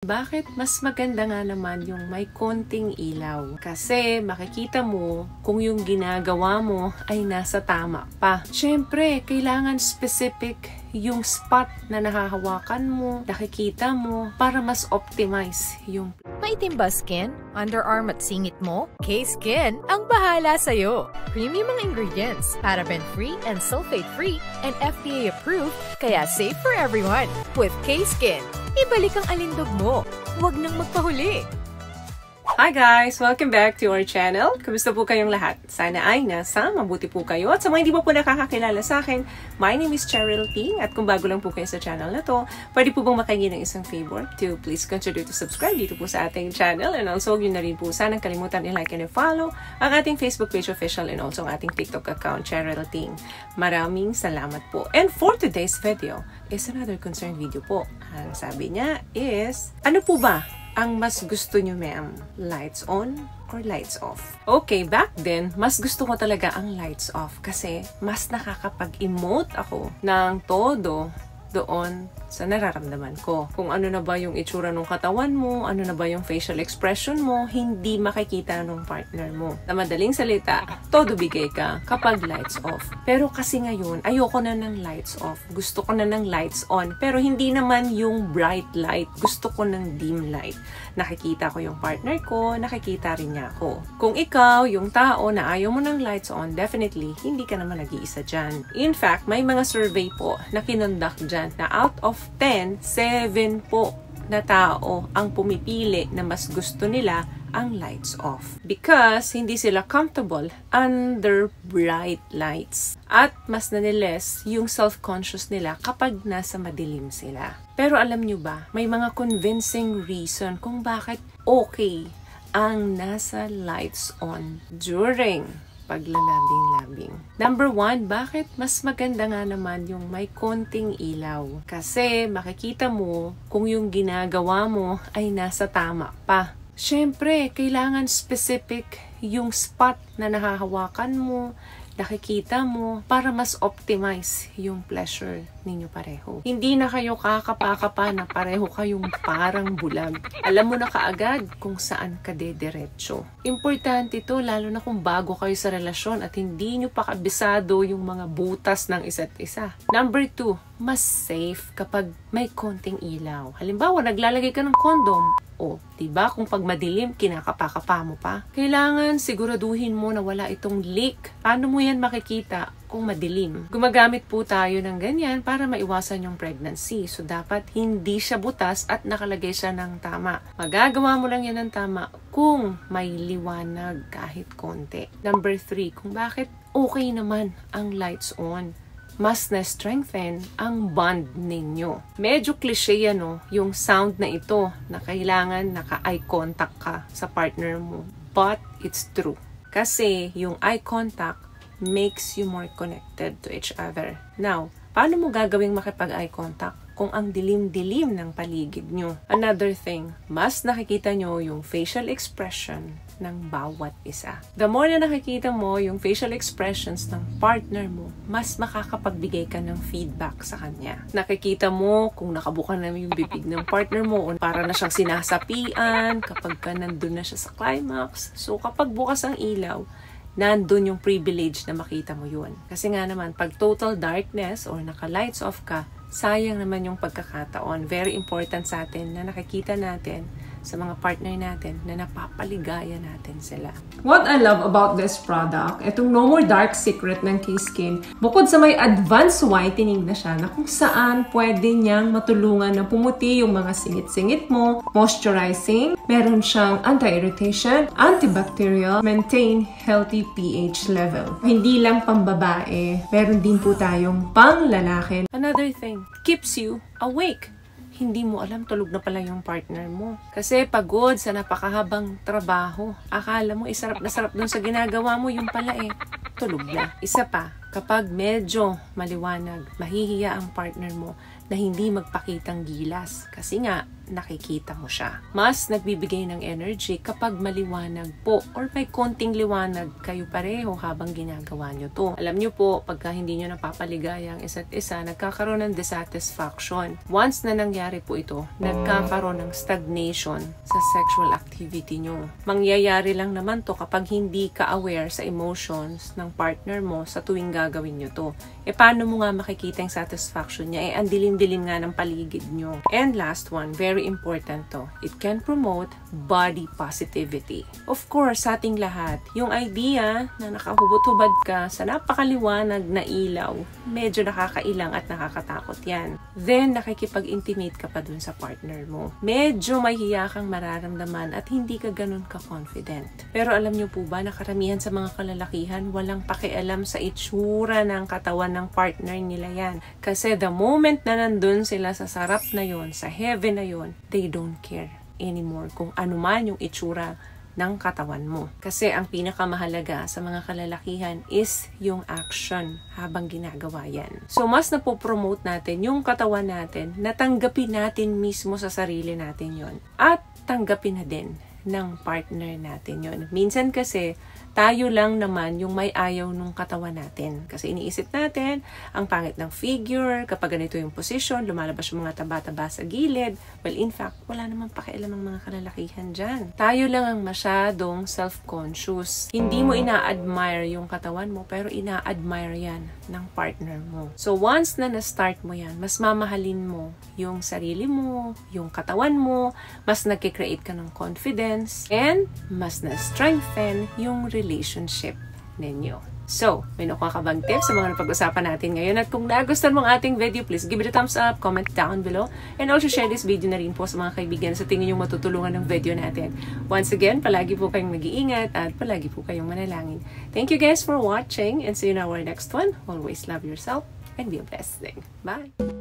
Bakit mas maganda nga naman yung may konting ilaw? Kasi makikita mo kung yung ginagawa mo ay nasa tama pa. Siyempre, kailangan specific yung spot na nahahawakan mo, nakikita mo, para mas optimize yung... Maitim ba skin? Underarm at singit mo? K-Skin ang bahala sa'yo. Premium ang ingredients, paraben-free and sulfate-free, and FDA-approved, kaya safe for everyone. With K-Skin, ibalik ang alindog mo. Huwag nang magpahuli. Hi guys! Welcome back to our channel. Kumusta po kayong lahat? Sana ay nasa mabuti po kayo. At sa mga hindi po nakakakilala sa akin, my name is Cheryl T. At kung bago lang po kayo sa channel na to, pwede po bang makahingi ng isang favor to please consider to subscribe dito po sa ating channel. And also, yun na rin po sanang kalimutan i-like and i-follow ang ating Facebook page official and also ang ating TikTok account, Cheryl T. Maraming salamat po. And for today's video is another concerned video po. Ang sabi niya is, ano po ba ang mas gusto nyo, ma'am? Lights on or lights off? Okay, back then, mas gusto ko talaga ang lights off kasi mas nakakapag-emote ako ng todo doon sa nararamdaman ko. Kung ano na ba yung itsura ng katawan mo, ano na ba yung facial expression mo, hindi makikita ng partner mo. Na madaling salita, todo bigay ka kapag lights off. Pero kasi ngayon, ayoko na ng lights off. Gusto ko na ng lights on. Pero hindi naman yung bright light. Gusto ko ng dim light. Nakikita ko yung partner ko, nakikita rin niya ako. Kung ikaw, yung tao na ayaw mo ng lights on, definitely, hindi ka naman nag-iisa dyan. In fact, may mga survey po na kinonduct dyan na out of 10, 7 po na tao ang pumipili na mas gusto nila ang lights off. Because hindi sila comfortable under bright lights. At mas naniles yung self-conscious nila kapag nasa madilim sila. Pero alam nyo ba, may mga convincing reason kung bakit okay ang nasa lights on during paglalabing-labing. Number 1, bakit mas maganda nga naman yung may konting ilaw? Kasi makikita mo kung yung ginagawa mo ay nasa tama pa. Siyempre, kailangan specific yung spot na nahahawakan mo, nakikita mo, para mas optimize yung pleasure ninyo pareho. Hindi na kayo kakapa-kapa na pareho kayong parang bulag. Alam mo na kaagad kung saan ka dediretso. Importante ito, lalo na kung bago kayo sa relasyon at hindi nyo pa kabisado yung mga butas ng isa't isa. Number 2, mas safe kapag may konting ilaw. Halimbawa, naglalagay ka ng condom. O, diba? Kung pag madilim, kinakapa-kapa mo pa. Kailangan siguraduhin mo na wala itong leak. Paano mo yan makikita kung madilim? Gumagamit po tayo ng ganyan para maiwasan yung pregnancy. So, dapat hindi siya butas at nakalagay siya ng tama. Magagawa mo lang yan ng tama kung may liwanag kahit konti. Number 3, kung bakit okay naman ang lights on. Mas na-strengthen ang bond ninyo. Medyo cliche yan, no? Yung sound na ito na kailangan naka-eye contact ka sa partner mo. But it's true. Kasi yung eye contact makes you more connected to each other. Now, paano mo gagawing makipag-eye contact kung ang dilim-dilim ng paligid nyo? Another thing, mas nakikita nyo yung facial expression ng bawat isa. The more na nakikita mo yung facial expressions ng partner mo, mas makakapagbigay ka ng feedback sa kanya. Nakikita mo kung nakabuka na yung bibig ng partner mo, para na siyang sinasapian, kapag ka nandun na siya sa climax. So kapag bukas ang ilaw, nandun yung privilege na makita mo yun. Kasi nga naman, pag total darkness or naka-lights off ka, sayang naman yung pagkakataon. Very important sa atin na nakikita natin sa mga partner natin na napapaligaya natin sila. What I love about this product, itong No More Dark Secret ng K-Skin, bukod sa may advanced whitening na siya na kung saan pwede niyang matulungan na pumuti yung mga singit-singit mo, moisturizing, meron siyang anti-irritation, antibacterial, maintain healthy pH level. Hindi lang pambabae, meron din po tayong pang lalaki. Another thing, keeps you awake. Hindi mo alam, tulog na pala yung partner mo. Kasi pagod sa napakahabang trabaho. Akala mo, sarap na sarap dun sa ginagawa mo, yung pala tulog na. Isa pa, kapag medyo maliwanag, mahihiya ang partner mo na hindi magpakitang gilas kasi nga nakikita mo siya. Mas nagbibigay ng energy kapag maliwanag po or may konting liwanag kayo pareho habang ginagawa nyo to. Alam nyo po, pagka hindi nyo napapaligaya ang isa't isa, nagkakaroon ng dissatisfaction. Once na nangyari po ito, nagkakaroon ng stagnation sa sexual activity nyo. Mangyayari lang naman to kapag hindi ka aware sa emotions ng partner mo sa tuwing gagawin nyo to. Paano mo nga makikita yung satisfaction niya? Ang dilim-dilim nga ng paligid nyo. And last one, very important to. It can promote body positivity. Of course, sa ating lahat, yung idea na nakahubot-hubad ka sa napakaliwanag na ilaw, medyo nakakailang at nakakatakot yan. Then, nakikipag-intimate ka pa dun sa partner mo. Medyo may hiya kang mararamdaman at hindi ka ganun ka-confident. Pero alam nyo po ba, na karamihan sa mga kalalakihan, walang pakialam sa itsura ng katawan ng partner nila yan. Kasi the moment na nandun sila sa sarap na yon, sa heaven na yon, they don't care anymore kung ano man yung itsura ng katawan mo. Kasi ang pinakamahalaga sa mga kalalakihan is yung action habang ginagawa yan. So, mas napopromote natin yung katawan natin, natanggapin natin mismo sa sarili natin yon. At tanggapin na din ng partner natin yon. Minsan kasi, tayo lang naman yung may ayaw nung katawan natin. Kasi iniisip natin, ang pangit ng figure, kapag ganito yung position, lumalabas yung mga taba-taba sa gilid. Well, in fact, wala namang pakialam ang mga kalalakihan dyan. Tayo lang ang masyadong self-conscious. Hindi mo ina-admire yung katawan mo, pero ina-admire yan ng partner mo. So, once na na-start mo yan, mas mamahalin mo yung sarili mo, yung katawan mo, mas nagkikreate ka ng confidence, and mas na-strengthen yung relationship ninyo. So, may nakuha ka bang tips sa mga napag-usapan natin ngayon? At kung nagustuhan mo ang ating video, please give it a thumbs up, comment down below, and also share this video na rin po sa mga kaibigan sa tingin yung matutulungan ng video natin. Once again, palagi po kayong mag-iingat at palagi po kayong manalangin. Thank you guys for watching and see you in our next one. Always love yourself and be a blessing. Bye!